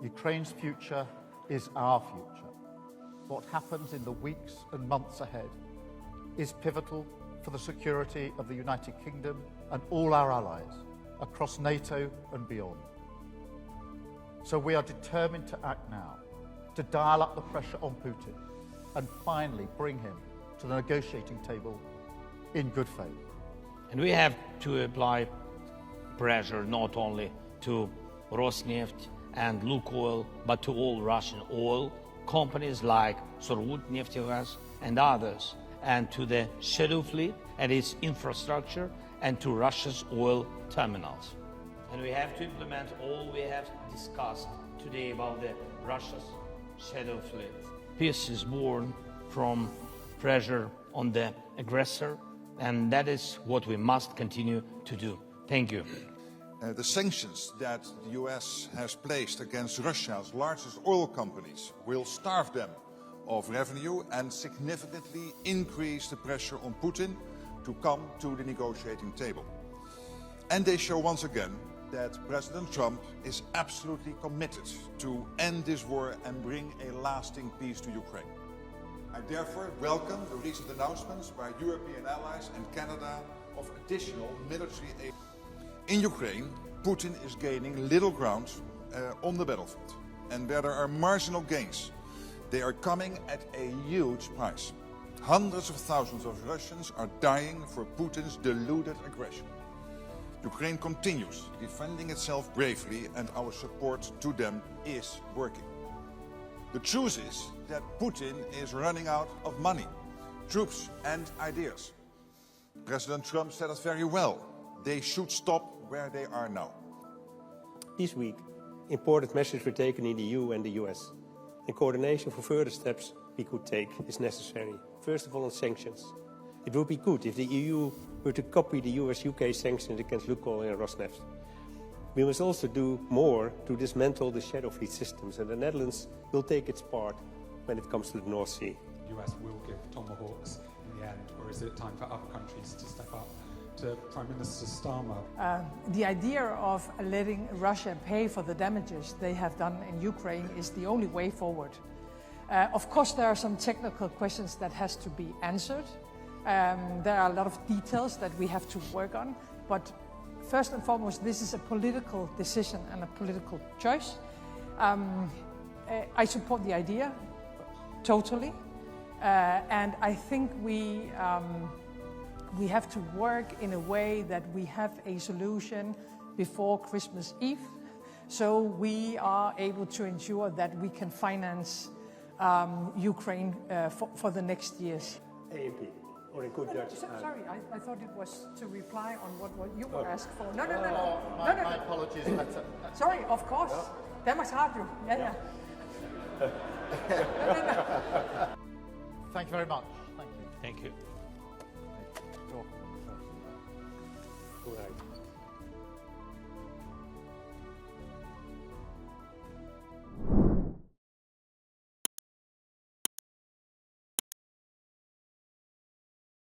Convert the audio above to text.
Ukraine's future is our future. What happens in the weeks and months ahead is pivotal for the security of the United Kingdom and all our allies across NATO and beyond. So we are determined to act now, to dial up the pressure on Putin and finally bring him to the negotiating table in good faith. And we have to apply pressure not only to Rosneft and Lukoil, but to all Russian oil companies like Surgutneftegaz and others, and to the shadow fleet and its infrastructure, and to Russia's oil terminals. And we have to implement all we have discussed today about the Russia's shadow fleet. Peace is born from pressure on the aggressor, and that is what we must continue to do. Thank you. The sanctions that the US has placed against Russia's largest oil companies will starve them of revenue and significantly increase the pressure on Putin to come to the negotiating table. And they show once again that President Trump is absolutely committed to end this war and bring a lasting peace to Ukraine. I therefore welcome the recent announcements by European allies and Canada of additional military aid. In Ukraine, Putin is gaining little ground on the battlefield. And where there are marginal gains, they are coming at a huge price. Hundreds of thousands of Russians are dying for Putin's deluded aggression. Ukraine continues defending itself bravely, and our support to them is working. The truth is that Putin is running out of money, troops and ideas. President Trump said it very well. They should stop where they are now. This week, important measures were taken in the EU and the US, and coordination for further steps we could take is necessary. First of all, on sanctions. It would be good if the EU were to copy the US-UK sanctions against Lukoil and Rosneft. We must also do more to dismantle the shadow fleet systems, and the Netherlands will take its part when it comes to the North Sea. The US will give tomahawks in the end, or is it time for other countries to step up? To Prime Minister Starmer. The idea of letting Russia pay for the damages they have done in Ukraine is the only way forward. Of course, there are some technical questions that has to be answered. There are a lot of details that we have to work on, but first and foremost, this is a political decision and a political choice. I support the idea totally, and I think we have to work in a way that we have a solution before Christmas Eve, so we are able to ensure that we can finance Ukraine for the next years. AMP, or in good Dutch. Sorry, I thought it was to reply on what you were asked for. No. My apologies. Sorry, of course. Danmarks Radio. Yeah. Thank you very much. Thank you. Thank you. Sure. All right.